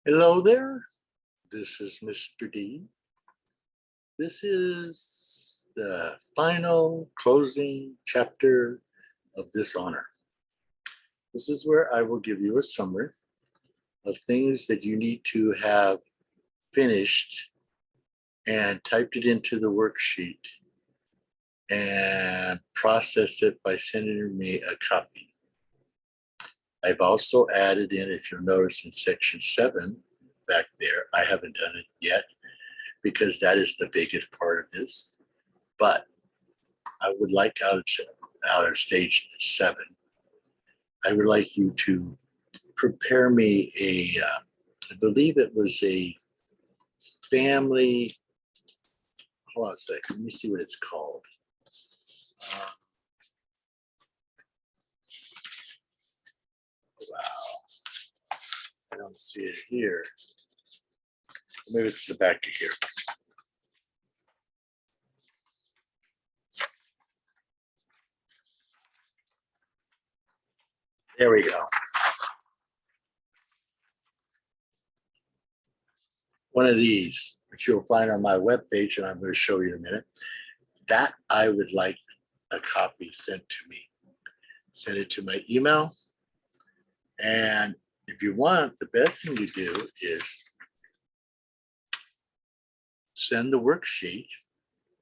Hello there, this is Mr. D. This is the final closing chapter of this honor. This is where I will give you a summary of things that you need to have finished and typed it into the worksheet and process it by sending me a copy. I've also added in, if you'll notice in section 7 back there, I haven't done it yet because that is the biggest part of this. But I would like out of stage 7, I would like you to prepare me I believe it was a family, hold on a second, let me see what it's called. Wow, I don't see it here. Maybe it's the back of here. There we go. One of these, which you'll find on my webpage, and I'm going to show you in a minute, that I would like a copy sent to me. Send it to my email. And if you want, the best thing to do is send the worksheet,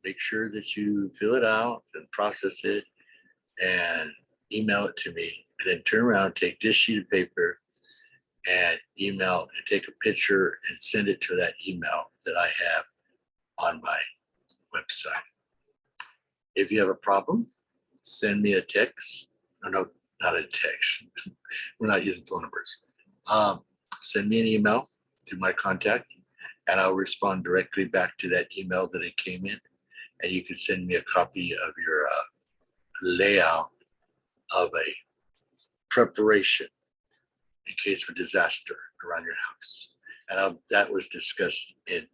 make sure that you fill it out and process it and email it to me, and then turn around, take this sheet of paper and email and take a picture and send it to that email that I have on my website. If you have a problem, send me a text. No, not a text. We're not using phone numbers. Send me an email through my contact, and I'll respond directly back to that email that it came in. And you can send me a copy of your layout of a preparation in case of disaster around your house. And that was discussed in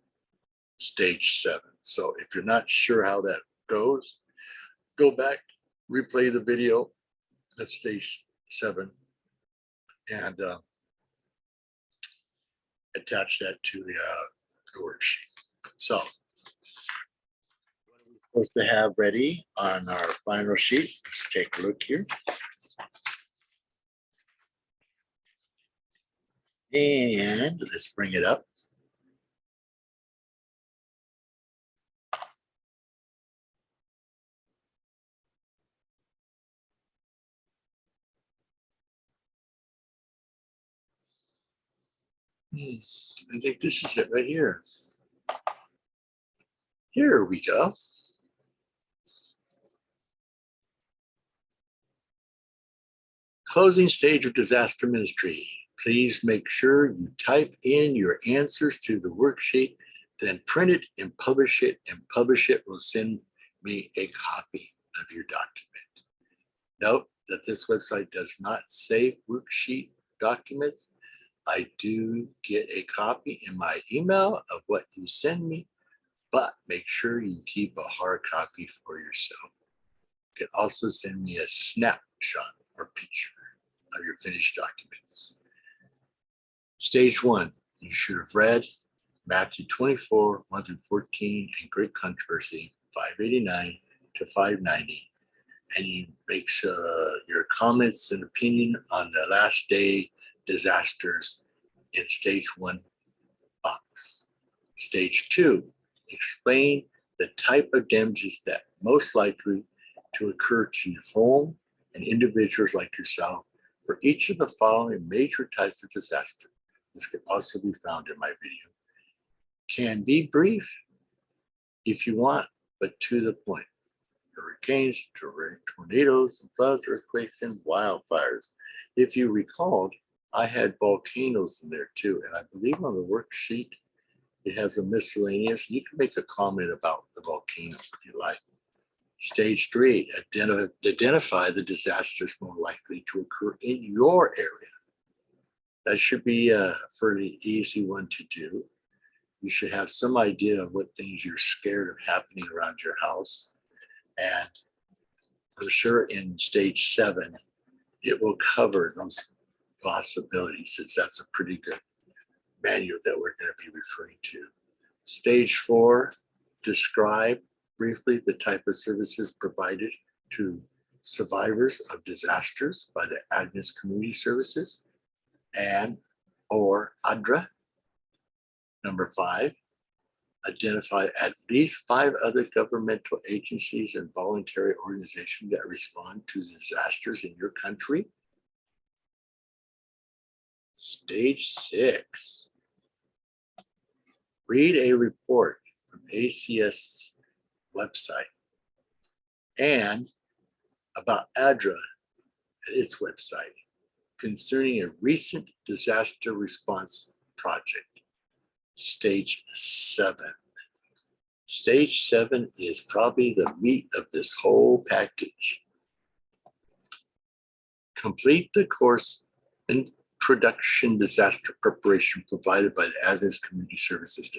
stage 7. So if you're not sure how that goes, go back, replay the video at stage 7, and attach that to the worksheet. So what are we supposed to have ready on our final sheet? Let's take a look here. And let's bring it up. I think this is it right here. Here we go. Closing stage of disaster ministry. Please make sure you type in your answers to the worksheet, then print it and publish it, and publish it will send me a copy of your document. Note that this website does not save worksheet documents. I do get a copy in my email of what you send me, but make sure you keep a hard copy for yourself. You can also send me a snapshot or picture of your finished documents. Stage 1, you should have read Matthew 24, 1 through 14, and Great Controversy, 589 to 590. And you make your comments and opinion on the last day disasters in stage 1 box. Stage 2, explain the type of damages that most likely to occur to your home and individuals like yourself for each of the following major types of disaster. This can also be found in my video. Can be brief if you want, but to the point. Hurricanes, tornadoes, and floods, earthquakes, and wildfires. If you recalled, I had volcanoes in there too, and I believe on the worksheet it has a miscellaneous. You can make a comment about the volcanoes if you like. Stage 3, identify the disasters more likely to occur in your area. That should be a fairly easy one to do. You should have some idea of what things you're scared of happening around your house. And for sure in stage 7, it will cover those possibilities, since that's a pretty good manual that we're going to be referring to. Stage 4, describe briefly the type of services provided to survivors of disasters by the Agnes Community Services and or ADRA. Number 5, identify at least 5 other governmental agencies and voluntary organizations that respond to disasters in your country. Stage 6, read a report from ACS's website and about ADRA at its website concerning a recent disaster response project. Stage 7. Stage 7 is probably the meat of this whole package. Complete the course Introduction Disaster Preparation provided by the Agnes Community Services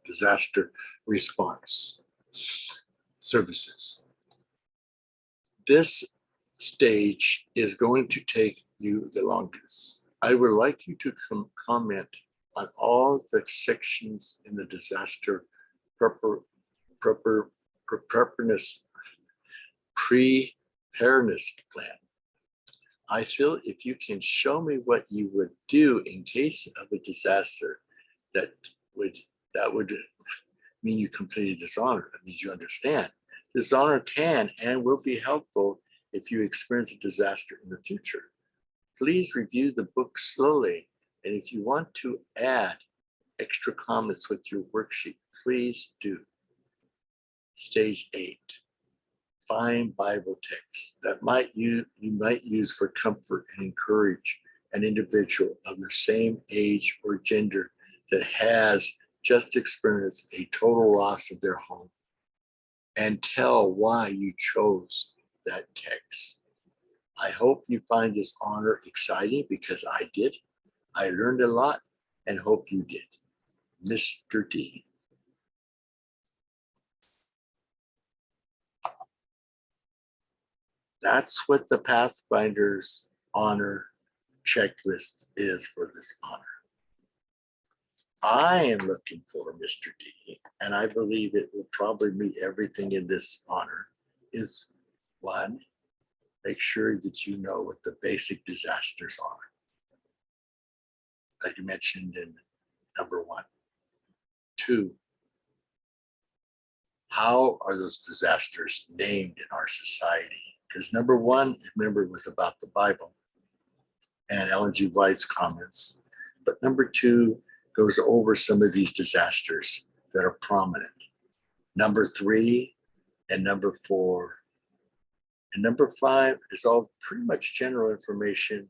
Disaster Response Services. This stage is going to take you the longest. I would like you to comment on all the sections in the disaster preparedness plan. I feel if you can show me what you would do in case of a disaster, that would mean you completed this honor. That means you understand. This honor can and will be helpful if you experience a disaster in the future. Please review the book slowly, and if you want to add extra comments with your worksheet, please do. Stage 8, find Bible texts that you might use for comfort and encourage an individual of the same age or gender that has just experienced a total loss of their home, and tell why you chose that text. I hope you find this honor exciting, because I did. I learned a lot and hope you did. Mr. D. That's what the Pathfinder's honor checklist is for this honor. I am looking for Mr. D, and I believe it will probably meet everything in this honor. Is 1, make sure that you know what the basic disasters are, like you mentioned in number 1. 2, how are those disasters named in our society? Because number 1, remember, was about the Bible and Ellen G. White's comments. But number 2 goes over some of these disasters that are prominent. Number 3 and number 4 and number 5 is all pretty much general information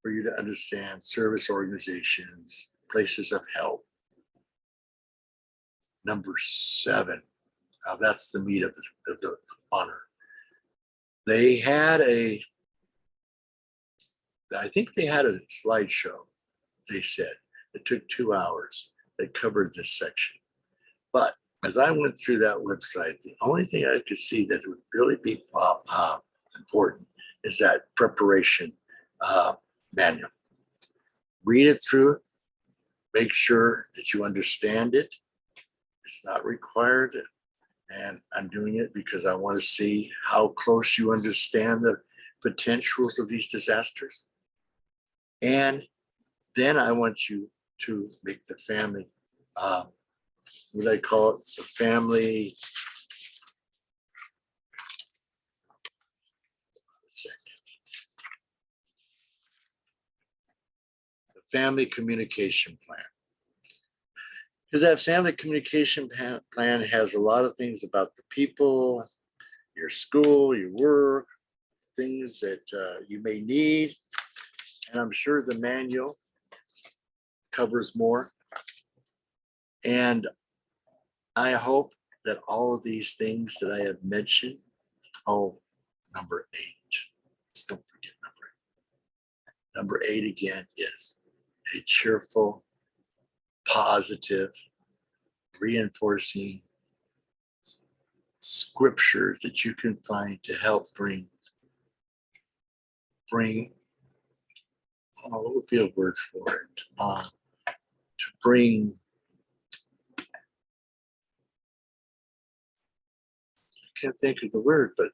for you to understand service organizations, places of help. Number 7, now that's the meat of the honor. They had I think they had a slideshow, they said. It took 2 hours. They covered this section. But as I went through that website, the only thing I could see that would really be important is that preparation manual. Read it through, make sure that you understand it. It's not required, and I'm doing it because I want to see how close you understand the potentials of these disasters. And then I want you to make the family, what I call it, the family, family communication plan. Because that family communication plan has a lot of things about the people, your school, your work, things that you may need. And I'm sure the manual covers more. And I hope that all of these things that I have mentioned, number 8, just don't forget number 8. Number 8 again is a cheerful, positive, reinforcing scriptures that you can find to help bring what would be a word for it, bring, I can't think of the word, but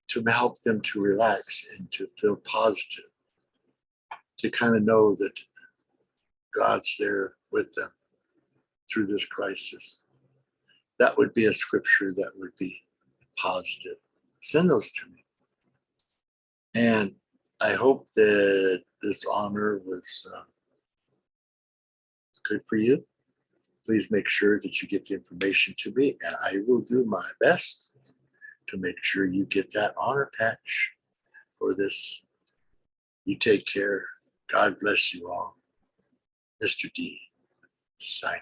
to help them to relax and to feel positive, to kind of know that God's there with them through this crisis. That would be a scripture that would be positive. Send those to me. And I hope that this honor was good for you. Please make sure that you get the information to me, and I will do my best to make sure you get that honor patch for this. You take care. God bless you all. Mr. D, signing